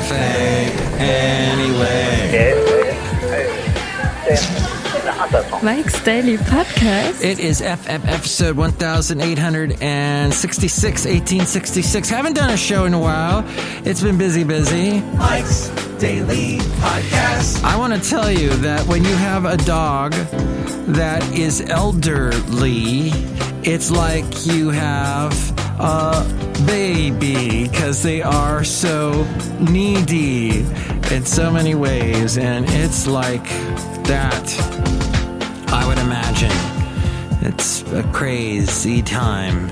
cafe anyway. Mike's Daily Podcast. It is episode 1866, 1866. Haven't done a show in a while. It's been busy. Mike's Daily Podcast. I want to tell you that when you have a dog that is elderly, it's like you have a baby because they are so needy in so many ways, and it's like that. I would imagine it's a crazy time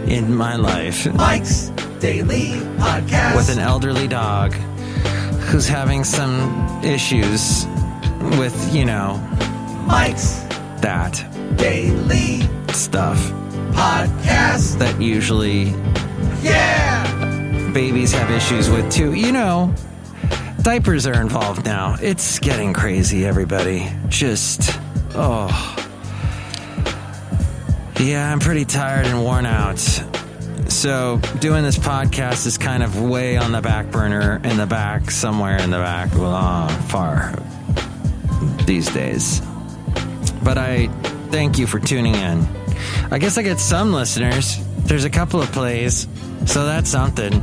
in my life. Mike's Daily Podcast. With an elderly dog who's having some issues with, Mike's that Daily stuff. Podcast. That usually, babies have issues with too. Diapers are involved now. It's getting crazy, everybody. Yeah, I'm pretty tired and worn out. So doing this podcast is kind of way on the back burner, somewhere in the back, far these days. But I thank you for tuning in. I guess I get some listeners. There's a couple of plays, so that's something.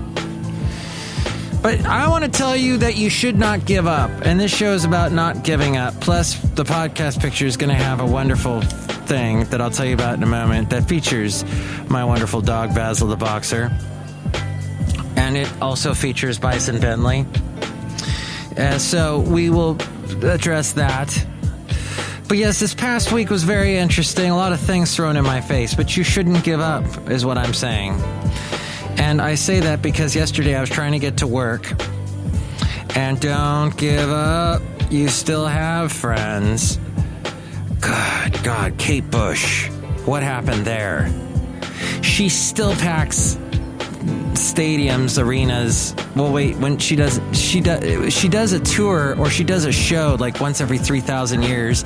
But I want to tell you that you should not give up. And this show is about not giving up. Plus, the podcast picture is going to have a wonderful thing that I'll tell you about in a moment that features my wonderful dog, Basil the Boxer. And it also features Bison Bentley. So we will address that. But yes, this past week was very interesting. A lot of things thrown in my face. But you shouldn't give up, is what I'm saying. And I say that because yesterday I was trying to get to work. And don't give up. You still have friends. Good God, Kate Bush. What happened there? She still packs stadiums, arenas. Well, wait, when she does a tour or she does a show like once every 3,000 years.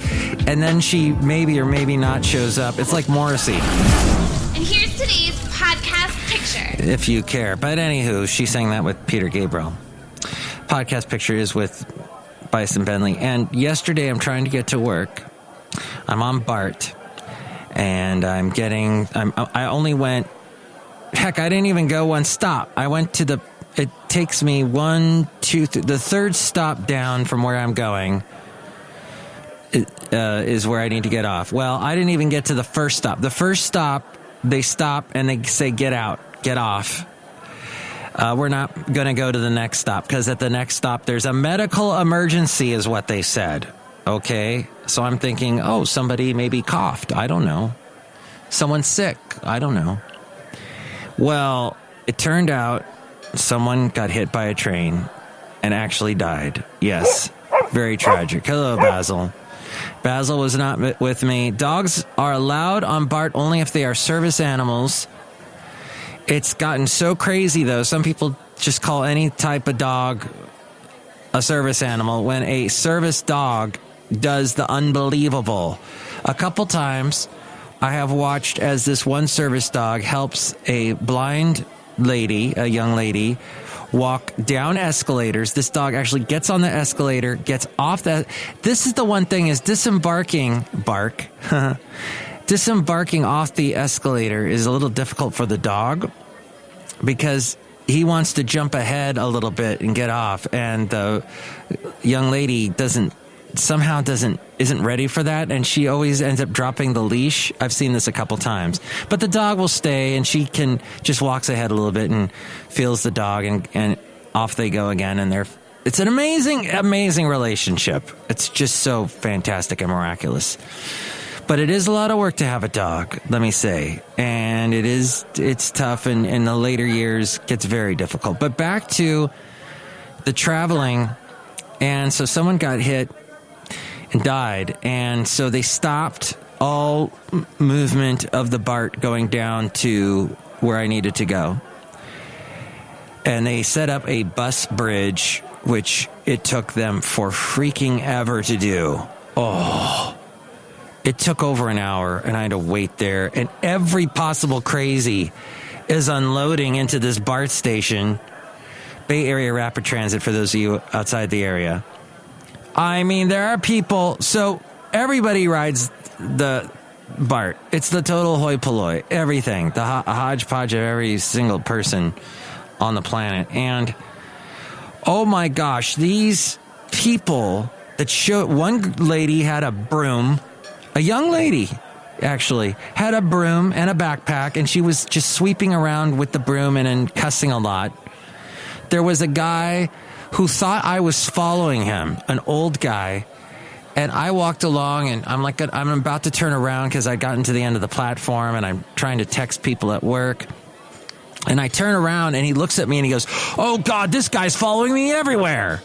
And then she maybe or maybe not shows up. It's like Morrissey. And here's today's podcast picture. If you care. But anywho, she sang that with Peter Gabriel. Podcast picture is with Bison Bentley. And yesterday I'm trying to get to work. I'm on BART. And I only went, I didn't even go one stop. I went to it takes me the third stop down from where I'm going is where I need to get off. Well, I didn't even get to the first stop. The first stop, they stop and they say, get out, get off. We're not going to go to the next stop because at the next stop, there's a medical emergency is what they said. Okay. So I'm thinking, somebody maybe coughed. I don't know. Someone's sick. I don't know. Well, it turned out someone got hit by a train and actually died. Yes. Very tragic. Hello, Basil. Basil was not with me. Dogs are allowed on BART only if they are service animals. It's gotten so crazy, though. Some people just call any type of dog a service animal when a service dog does the unbelievable. A couple times I have watched as this one service dog helps a blind lady, a young lady, walk down escalators. This dog actually gets on the escalator, gets off that. This is the one thing is disembarking off the escalator is a little difficult for the dog because he wants to jump ahead a little bit and get off. And the young lady isn't ready for that, and she always ends up dropping the leash. I've seen this a couple times. But the dog will stay, and she can just walks ahead a little bit and feels the dog, and off they go again. And it's an amazing relationship. It's just so fantastic and miraculous. But it is a lot of work to have a dog, let me say. And it's tough, and in the later years gets very difficult. But back to the traveling, and so someone got hit and died, and so they stopped all movement of the BART going down to where I needed to go. And they set up a bus bridge, which it took them for freaking ever to do. It took over an hour, and I had to wait there, and every possible crazy is unloading into this BART station Bay Area Rapid Transit, for those of you outside the area. I mean, there are people, so everybody rides the BART. It's the total hoi polloi, everything, the hodgepodge of every single person on the planet. And oh my gosh, these people that one lady had a broom, a young lady actually had a broom and a backpack, and she was just sweeping around with the broom and cussing a lot. There was a guy who thought I was following him, an old guy. And I walked along, and I'm about to turn around because I'd gotten to the end of the platform, and I'm trying to text people at work. And I turn around, and he looks at me, and he goes, "Oh, God, this guy's following me everywhere."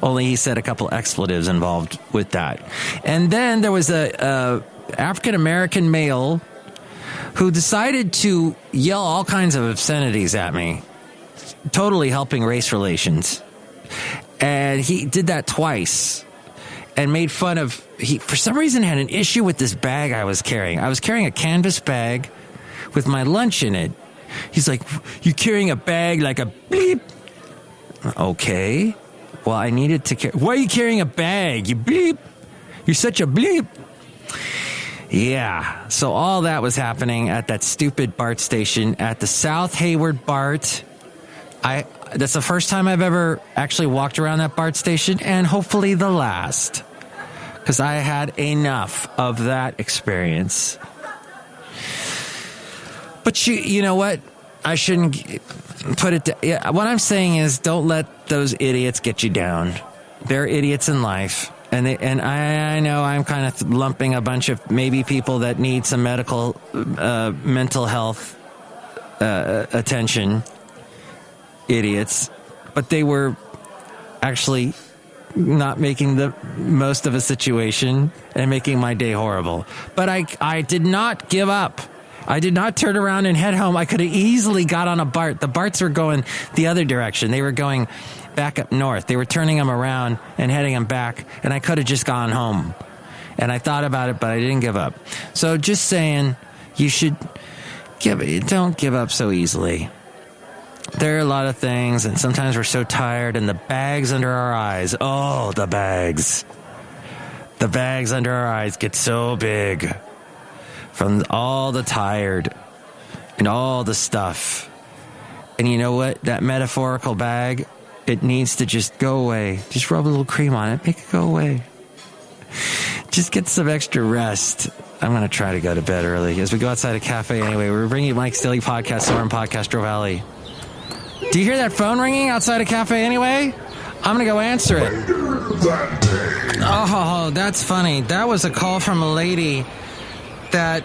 Only he said a couple expletives involved with that. And then there was a African-American male who decided to yell all kinds of obscenities at me, totally helping race relations. And he did that twice. And made fun of, he for some reason had an issue with this bag I was carrying. I was carrying a canvas bag with my lunch in it. He's like, "You carrying a bag like a bleep?" Okay. Well, I needed to carry. Why are you carrying a bag? You bleep. You're such a bleep. Yeah. So all that was happening at that stupid BART station at the South Hayward BART. That's the first time I've ever actually walked around that BART station, and hopefully the last, because I had enough of that experience. But you know what? I shouldn't put it. What I'm saying is, don't let those idiots get you down. They're idiots in life, and I know I'm kind of lumping a bunch of maybe people that need some mental health attention. Idiots, but they were actually not making the most of a situation and making my day horrible. But I did not give up. I did not turn around and head home. I could have easily got on a BART. The BARTs were going the other direction. They were going back up north. They were turning them around and heading them back, and I could have just gone home. And I thought about it, but I didn't give up. So just saying, you should don't give up so easily. There are a lot of things, and sometimes we're so tired, and the bags under our eyes, oh, the bags under our eyes get so big from all the tired and all the stuff. And you know what? That metaphorical bag, it needs to just go away. Just rub a little cream on it, make it go away. Just get some extra rest. I'm going to try to go to bed early as we go outside a cafe anyway. We're bringing you Mike's Daily Podcast, somewhere in Podcastro Valley. Do you hear that phone ringing outside a cafe anyway? I'm going to go answer it. Oh, that's funny. That was a call from a lady that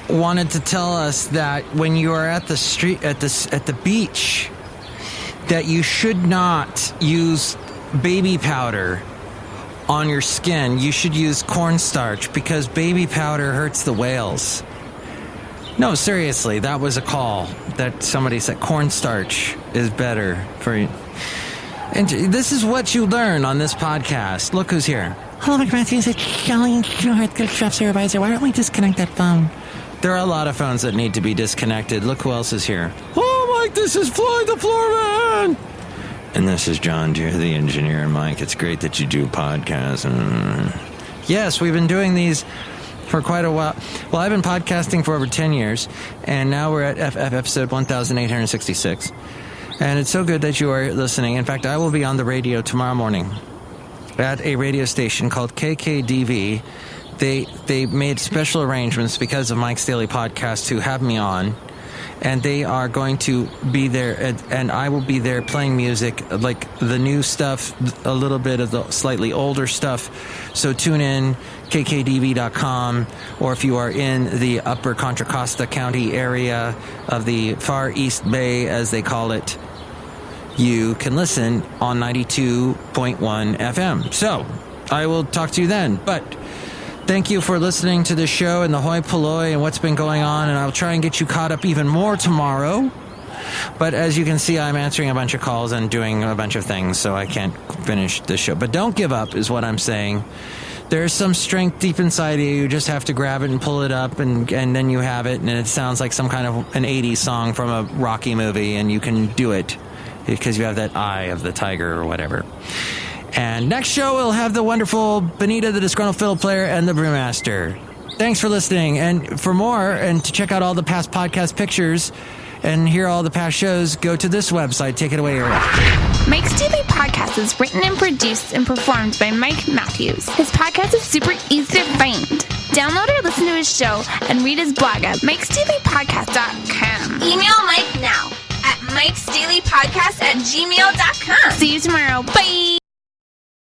wanted to tell us that when you are at the street, at the beach, that you should not use baby powder on your skin. You should use cornstarch because baby powder hurts the whales. No, seriously, that was a call that somebody said cornstarch is better for you. And this is what you learn on this podcast. Look who's here. Hello, Mike Matthews. It's Chely Shoehart, good chef supervisor. Why don't we disconnect that phone? There are a lot of phones that need to be disconnected. Look who else is here. Oh, Mike, this is Floyd the Floorman. And this is John Deere, the engineer. And Mike, it's great that you do podcasts. Yes, we've been doing these for quite a while. Well, I've been podcasting for over 10 years, and now we're at episode 1866. And it's so good that you are listening. In fact, I will be on the radio tomorrow morning at a radio station called KKDV. They made special arrangements because of Mike's Daily Podcast to have me on, and they are going to be there, and I will be there playing music, like the new stuff, a little bit of the slightly older stuff. So tune in, kkdv.com, or if you are in the upper Contra Costa County area of the Far East Bay, as they call it, you can listen on 92.1 FM. So I will talk to you then. But thank you for listening to the show and the hoi polloi and what's been going on, and I'll try and get you caught up even more tomorrow. But as you can see, I'm answering a bunch of calls and doing a bunch of things, so I can't finish the show. But don't give up is what I'm saying. There's some strength deep inside of you. You just have to grab it and pull it up, and then you have it, and it sounds like some kind of an 80s song from a Rocky movie, and you can do it. because you have that eye of the tiger or whatever. And next show, we'll have the wonderful Benita, the Disgruntled Fiddle Player, and the Brewmaster. Thanks for listening. And for more, and to check out all the past podcast pictures and hear all the past shows, go to this website. Take it away, Eric. Mike's Daily Podcast is written and produced and performed by Mike Matthews. His podcast is super easy to find. Download or listen to his show and read his blog at MikesDailyPodcast.com. Email Mike now at MikesDailyPodcast@gmail.com. See you tomorrow. Bye.